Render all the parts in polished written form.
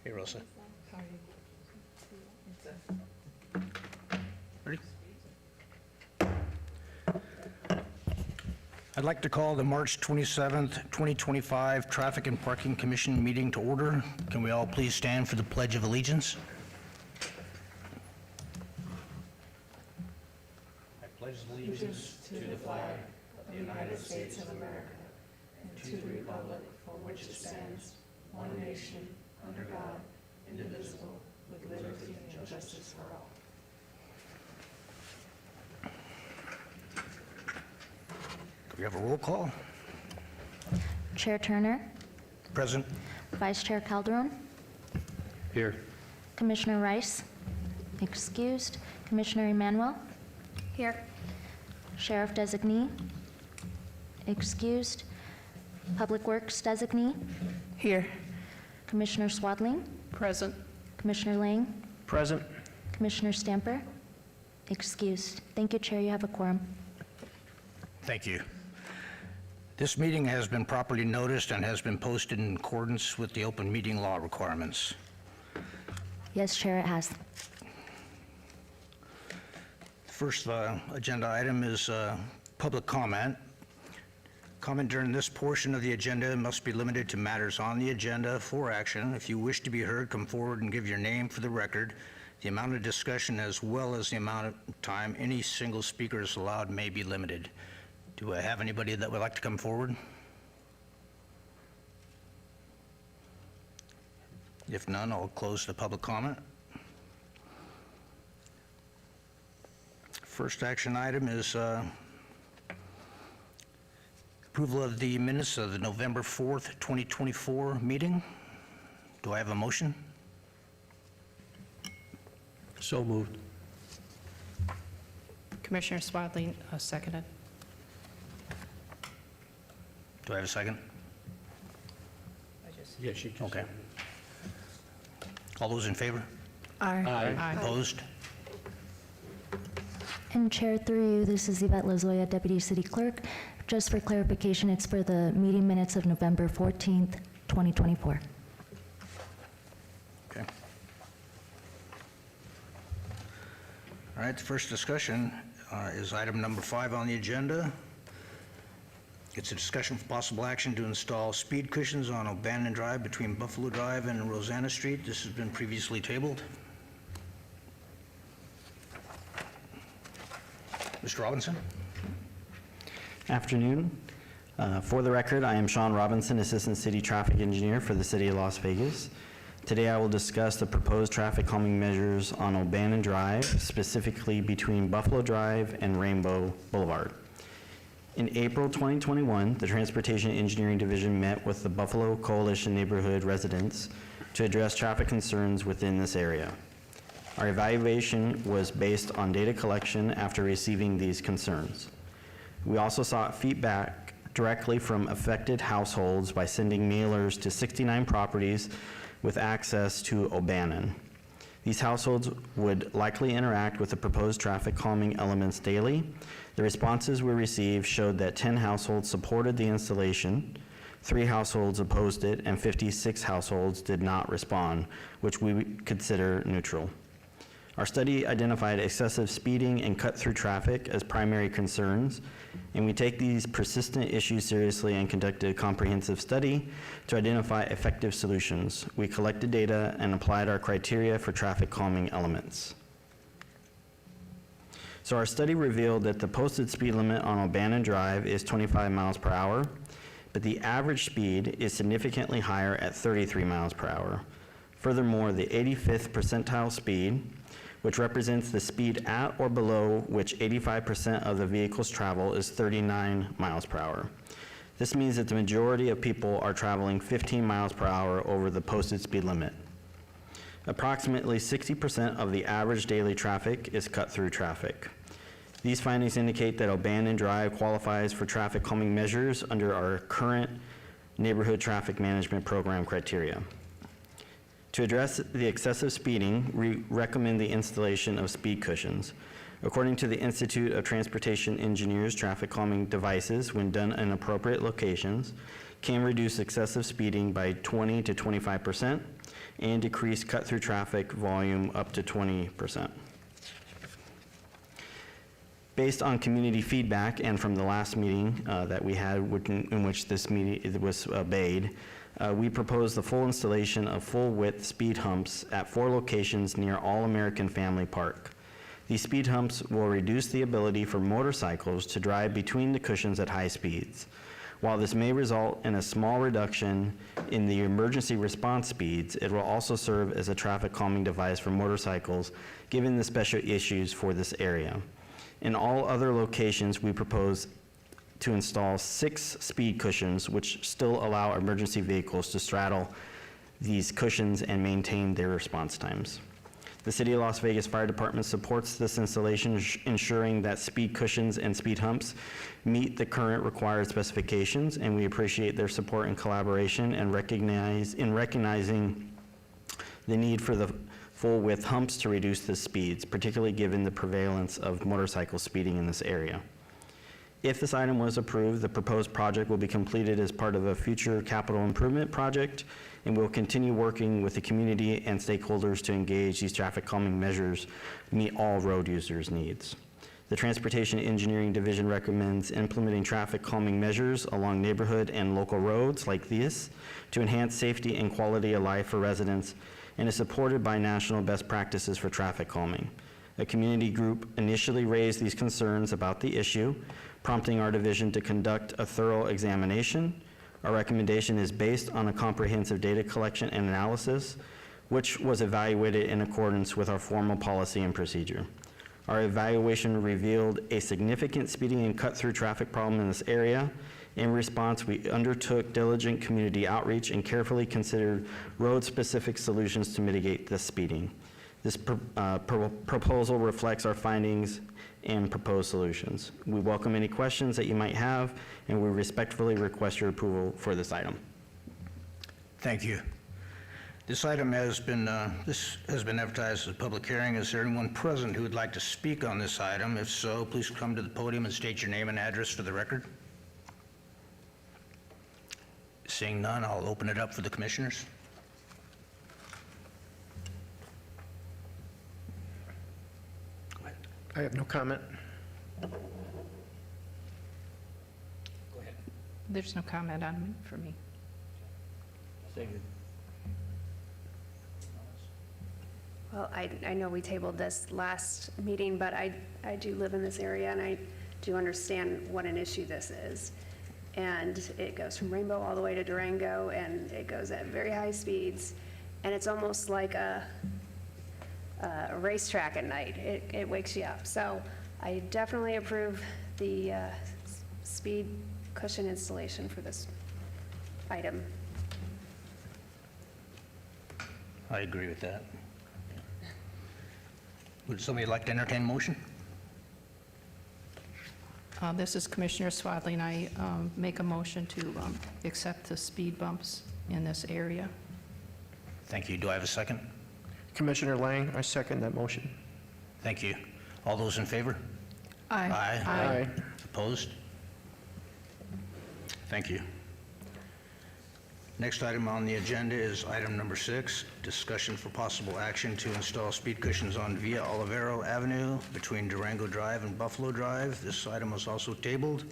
Hey, Rosa. Ready? I'd like to call the March 27th, 2025 Traffic and Parking Commission meeting to order. Can we all please stand for the Pledge of Allegiance? I pledge allegiance to the flag of the United States of America and to the republic for which it stands, one nation, under God, indivisible, with liberty and justice for all. Do we have a roll call? Chair Turner, Present. Vice Chair Calderon, Here. Commissioner Rice, excused, Commissioner Emanuel, Here. Sheriff Designee, excused, Public Works Designee, Here. Commissioner Swadling, Present. Commissioner Lang, Present. Commissioner Stamper, excused. Thank you, Chair. You have a quorum. Thank you. This meeting has been properly noticed and has been posted in accordance with the open meeting law requirements. Yes, Chair, it has. First agenda item is public comment. Comment during this portion of the agenda must be limited to matters on the agenda for action. If you wish to be heard, come forward and give your name for the record. The amount of discussion as well as the amount of time any single speaker is allowed may be limited. Do I have anybody that would like to come forward? If none, I'll close the public comment. First action item is approval of the minutes of the November 4th, 2024 meeting. Do I have a motion? So moved. Commissioner Swadling, seconded. Do I have a second? Yes, she just. Okay. All those in favor? Aye. Opposed? And Chair, through you, this is Yvette Lozoya, Deputy City Clerk. Just for clarification, it's for the meeting minutes of November 14th, 2024. Okay. All right, the first discussion is item number 5 on the agenda. It's a discussion for possible action to install speed cushions on O'Bannon Drive between Buffalo Drive and Rosanna Street. This has been previously tabled. Mr. Robinson? Afternoon. For the record, I am Sean Robinson, Assistant City Traffic Engineer for the City of Las Vegas. Today I will discuss the proposed traffic calming measures on O'Bannon Drive, specifically between Buffalo Drive and Rainbow Boulevard. In April 2021, the Transportation Engineering Division met with the Buffalo Coalition neighborhood residents to address traffic concerns within this area. Our evaluation was based on data collection after receiving these concerns. We also sought feedback directly from affected households by sending mailers to 69 properties with access to O'Bannon. These households would likely interact with the proposed traffic calming elements daily. The responses we received showed that 10 households supported the installation, 3 households opposed it, and 56 households did not respond, which we consider neutral. Our study identified excessive speeding and cut-through traffic as primary concerns, and we take these persistent issues seriously and conducted a comprehensive study to identify effective solutions. We collected data and applied our criteria for traffic calming elements. So our study revealed that the posted speed limit on O'Bannon Drive is 25 miles per hour, but the average speed is significantly higher at 33 miles per hour. Furthermore, the 85th percentile speed, which represents the speed at or below which 85% of the vehicles travel, is 39 miles per hour. This means that the majority of people are traveling 15 miles per hour over the posted speed limit. Approximately 60% of the average daily traffic is cut-through traffic. These findings indicate that O'Bannon Drive qualifies for traffic calming measures under our current neighborhood traffic management program criteria. To address the excessive speeding, we recommend the installation of speed cushions. According to the Institute of Transportation Engineers, traffic calming devices, when done in appropriate locations, can reduce excessive speeding by 20 to 25% and decrease cut-through traffic volume up to 20%. Based on community feedback and from the last meeting that we had in which this meeting was obeyed, we proposed the full installation of full-width speed humps at 4 locations near All-American Family Park. These speed humps will reduce the ability for motorcycles to drive between the cushions at high speeds. While this may result in a small reduction in the emergency response speeds, it will also serve as a traffic calming device for motorcycles, given the special issues for this area. In all other locations, we propose to install 6 speed cushions, which still allow emergency vehicles to straddle these cushions and maintain their response times. The City of Las Vegas Fire Department supports this installation, ensuring that speed cushions and speed humps meet the current required specifications, and we appreciate their support and collaboration and recognizing the need for the full-width humps to reduce the speeds, particularly given the prevalence of motorcycle speeding in this area. If this item was approved, the proposed project will be completed as part of a future capital improvement project, and we'll continue working with the community and stakeholders to engage these traffic calming measures meet all road users' needs. The Transportation Engineering Division recommends implementing traffic calming measures along neighborhood and local roads like this to enhance safety and quality of life for residents, and is supported by national best practices for traffic calming. A community group initially raised these concerns about the issue, prompting our division to conduct a thorough examination. Our recommendation is based on a comprehensive data collection and analysis, which was evaluated in accordance with our formal policy and procedure. Our evaluation revealed a significant speeding and cut-through traffic problem in this area. In response, we undertook diligent community outreach and carefully considered road-specific solutions to mitigate this speeding. This proposal reflects our findings and proposed solutions. We welcome any questions that you might have, and we respectfully request your approval for this item. Thank you. This item has been advertised as a public hearing. Is there anyone present who would like to speak on this item? If so, please come to the podium and state your name and address for the record. Seeing none, I'll open it up for the commissioners. Go ahead. I have no comment. There's no comment on it for me. Well, I know we tabled this last meeting, but I do live in this area, and I do understand what an issue this is. And it goes from Rainbow all the way to Durango, and it goes at very high speeds, and it's almost like a racetrack at night. It wakes you up. So I definitely approve the speed cushion installation for this item. I agree with that. Would somebody like to entertain a motion? This is Commissioner Swadley, and I make a motion to accept the speed bumps in this area. Thank you. Do I have a second? Commissioner Lang, I second that motion. Thank you. All those in favor? Aye. Opposed? Thank you. Next item on the agenda is item number 6, discussion for possible action to install speed cushions on Via Olivero Avenue between Durango Drive and Buffalo Drive. This item was also tabled.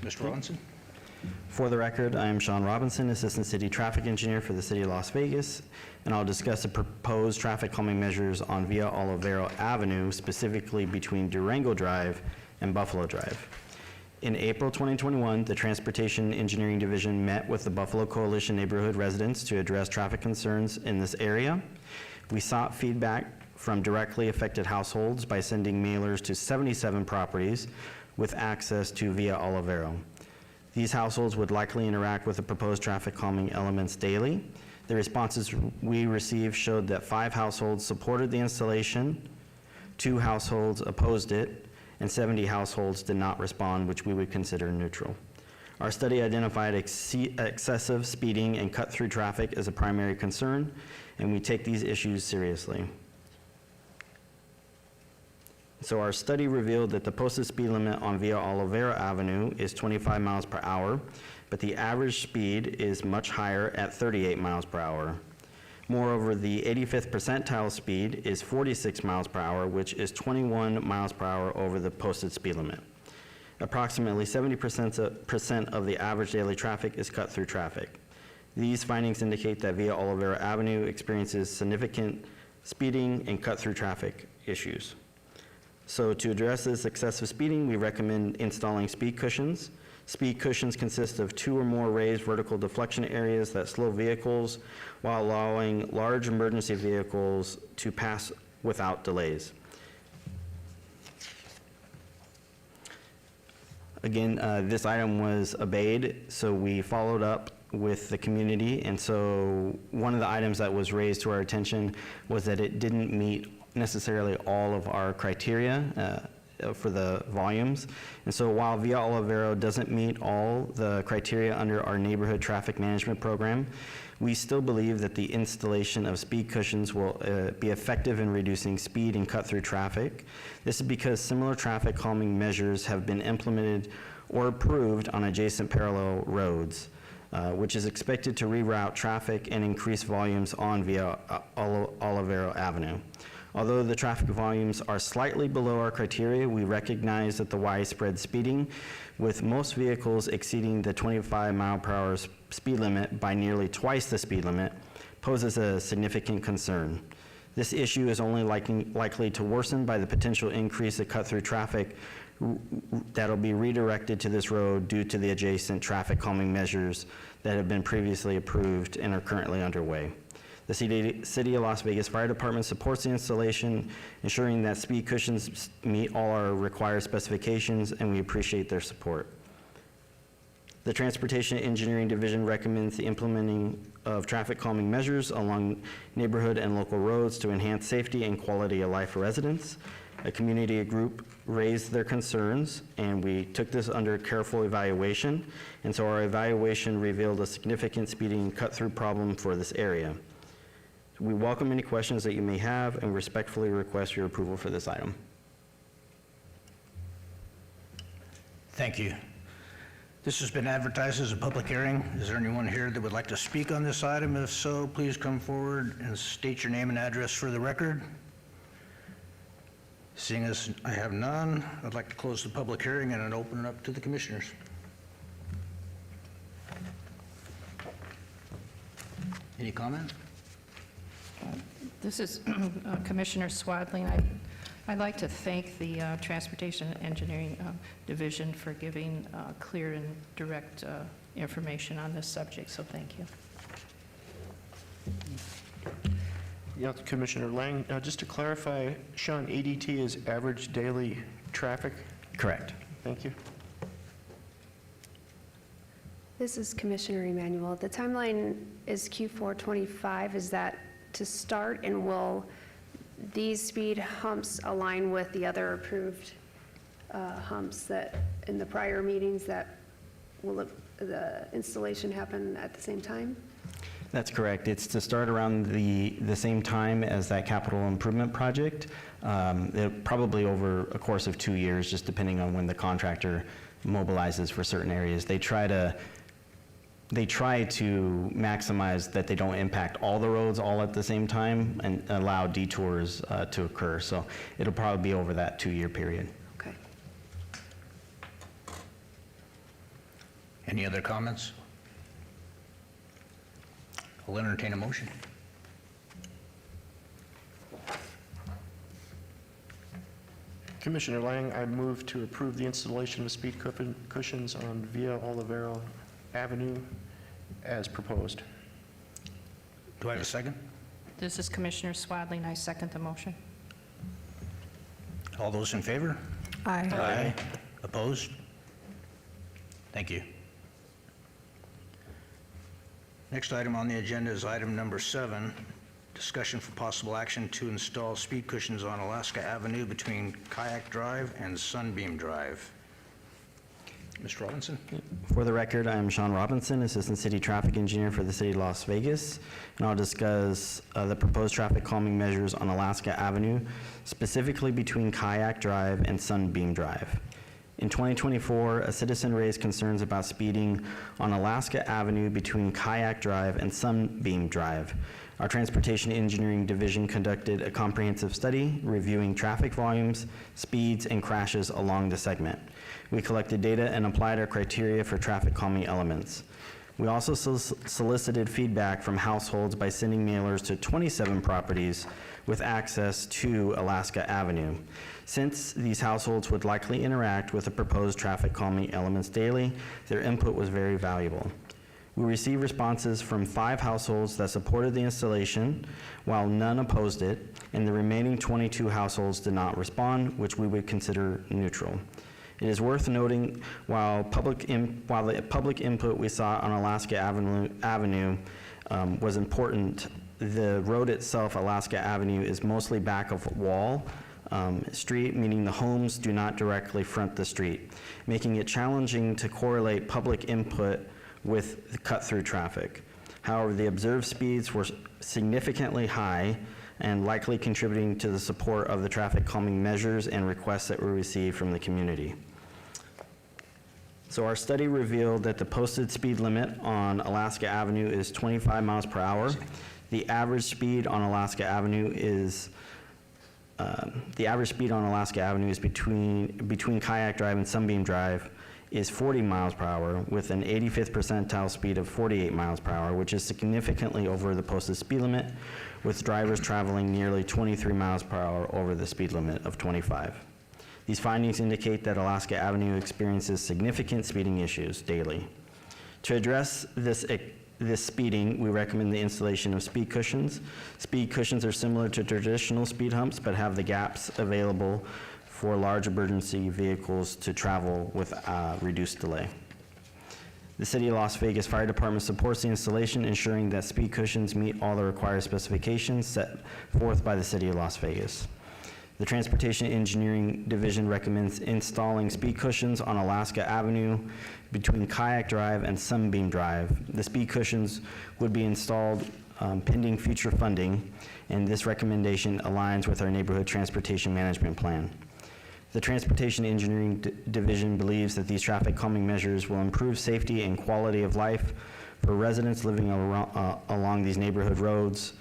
Mr. Robinson? For the record, I am Sean Robinson, Assistant City Traffic Engineer for the City of Las Vegas, and I'll discuss the proposed traffic calming measures on Via Olivero Avenue, specifically between Durango Drive and Buffalo Drive. In April 2021, the Transportation Engineering Division met with the Buffalo Coalition neighborhood residents to address traffic concerns in this area. We sought feedback from directly affected households by sending mailers to 77 properties with access to Via Olivero. These households would likely interact with the proposed traffic calming elements daily. The responses we received showed that 5 households supported the installation, 2 households opposed it, and 70 households did not respond, which we would consider neutral. Our study identified excessive speeding and cut-through traffic as a primary concern, and we take these issues seriously. So our study revealed that the posted speed limit on Via Olivera Avenue is 25 miles per hour, but the average speed is much higher at 38 miles per hour. Moreover, the 85th percentile speed is 46 miles per hour, which is 21 miles per hour over the posted speed limit. Approximately 70% of the average daily traffic is cut-through traffic. These findings indicate that Via Olivera Avenue experiences significant speeding and cut-through traffic issues. So to address this excessive speeding, we recommend installing speed cushions. Speed cushions consist of 2 or more raised vertical deflection areas that slow vehicles while allowing large emergency vehicles to pass without delays. Again, this item was obeyed, so we followed up with the community, and so one of the items that was raised to our attention was that it didn't meet necessarily all of our criteria for the volumes. And so while Via Olivero doesn't meet all the criteria under our neighborhood traffic management program, we still believe that the installation of speed cushions will be effective in reducing speed and cut-through traffic. This is because similar traffic calming measures have been implemented or approved on adjacent parallel roads, which is expected to reroute traffic and increase volumes on Via Olivero Avenue. Although the traffic volumes are slightly below our criteria, we recognize that the widespread speeding, with most vehicles exceeding the 25 mile per hour speed limit by nearly twice the speed limit, poses a significant concern. This issue is only likely to worsen by the potential increase of cut-through traffic that'll be redirected to this road due to the adjacent traffic calming measures that have been previously approved and are currently underway. The City of Las Vegas Fire Department supports the installation, ensuring that speed cushions meet all our required specifications, and we appreciate their support. The Transportation Engineering Division recommends the implementing of traffic calming measures along neighborhood and local roads to enhance safety and quality of life for residents. A community group raised their concerns, and we took this under careful evaluation, and so our evaluation revealed a significant speeding cut-through problem for this area. We welcome any questions that you may have and respectfully request your approval for this item. Thank you. This has been advertised as a public hearing. Is there anyone here that would like to speak on this item? If so, please come forward and state your name and address for the record. Seeing as I have none, I'd like to close the public hearing and then open it up to the commissioners. Any comment? This is Commissioner Swadling. I'd like to thank the Transportation Engineering Division for giving clear and direct information on this subject, so thank you. Yeah, Commissioner Lang, just to clarify, Sean, ADT is average daily traffic? Correct. Thank you. This is Commissioner Emanuel. The timeline is Q4 25. Is that to start, and will these speed humps align with the other approved humps that in the prior meetings, that will the installation happen at the same time? That's correct. It's to start around the same time as that capital improvement project, probably over a course of 2 years, just depending on when the contractor mobilizes for certain areas. They try to maximize that they don't impact all the roads all at the same time and allow detours to occur. So it'll probably be over that 2-year period. Okay. Any other comments? I'll entertain a motion. Commissioner Lang, I move to approve the installation of speed cushions on Via Olivero Avenue as proposed. Do I have a second? This is Commissioner Swadling. I second the motion. All those in favor? Aye. Aye. Opposed? Thank you. Next item on the agenda is item number 7, discussion for possible action to install speed cushions on Alaska Avenue between Kayak Drive and Sunbeam Drive. Mr. Robinson? For the record, I am Sean Robinson, Assistant City Traffic Engineer for the City of Las Vegas, and I'll discuss the proposed traffic calming measures on Alaska Avenue, specifically between Kayak Drive and Sunbeam Drive. In 2024, a citizen raised concerns about speeding on Alaska Avenue between Kayak Drive and Sunbeam Drive. Our Transportation Engineering Division conducted a comprehensive study reviewing traffic volumes, speeds, and crashes along the segment. We collected data and applied our criteria for traffic calming elements. We also solicited feedback from households by sending mailers to 27 properties with access to Alaska Avenue. Since these households would likely interact with the proposed traffic calming elements daily, their input was very valuable. We received responses from 5 households that supported the installation, while none opposed it, and the remaining 22 households did not respond, which we would consider neutral. It is worth noting, while the public input we saw on Alaska Avenue was important, the road itself, Alaska Avenue, is mostly back of wall street, meaning the homes do not directly front the street, making it challenging to correlate public input with the cut-through traffic. However, the observed speeds were significantly high and likely contributing to the support of the traffic calming measures and requests that were received from the community. So our study revealed that the posted speed limit on Alaska Avenue is 25 miles per hour. The average speed on Alaska Avenue is between Kayak Drive and Sunbeam Drive is 40 miles per hour with an 85th percentile speed of 48 miles per hour, which is significantly over the posted speed limit, with drivers traveling nearly 23 miles per hour over the speed limit of 25. These findings indicate that Alaska Avenue experiences significant speeding issues daily. To address this speeding, we recommend the installation of speed cushions. Speed cushions are similar to traditional speed humps, but have the gaps available for large emergency vehicles to travel with reduced delay. The City of Las Vegas Fire Department supports the installation, ensuring that speed cushions meet all the required specifications set forth by the City of Las Vegas. The Transportation Engineering Division recommends installing speed cushions on Alaska Avenue between Kayak Drive and Sunbeam Drive. The speed cushions would be installed pending future funding, and this recommendation aligns with our neighborhood transportation management plan. The Transportation Engineering Division believes that these traffic calming measures will improve safety and quality of life for residents living along these neighborhood roads,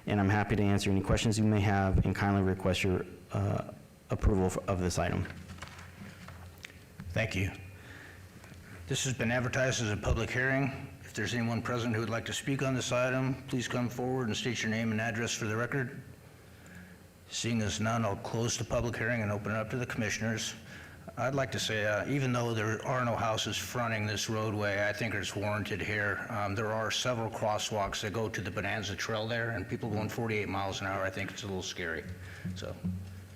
and I'm happy to answer any questions you may have and kindly request your approval of this item. Thank you. This has been advertised as a public hearing. If there's anyone present who would like to speak on this item, please come forward and state your name and address for the record. Seeing as none, I'll close the public hearing and open it up to the commissioners. I'd like to say, even though there are no houses fronting this roadway, I think it's warranted here. There are several crosswalks that go to the Bonanza Trail there, and people going 48 miles an hour, I think it's a little scary. So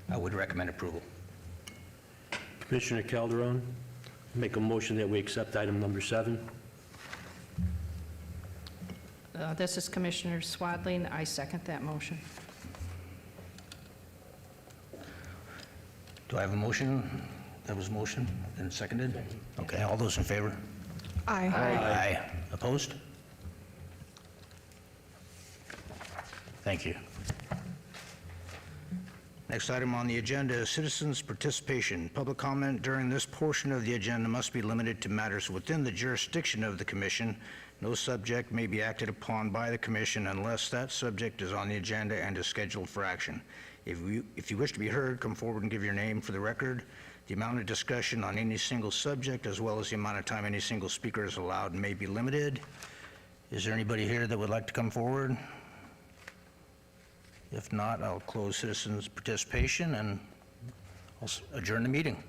I would recommend approval. Commissioner Calderon, make a motion that we accept item number 7. This is Commissioner Swadling. I second that motion. Do I have a motion? That was motion and seconded? Okay, all those in favor? Aye. Aye. Opposed? Thank you. Next item on the agenda is citizens' participation. Public comment during this portion of the agenda must be limited to matters within the jurisdiction of the commission. No subject may be acted upon by the commission unless that subject is on the agenda and is scheduled for action. If you wish to be heard, come forward and give your name for the record. The amount of discussion on any single subject, as well as the amount of time any single speaker is allowed, may be limited. Is there anybody here that would like to come forward? If not, I'll close citizens' participation and I'll adjourn the meeting.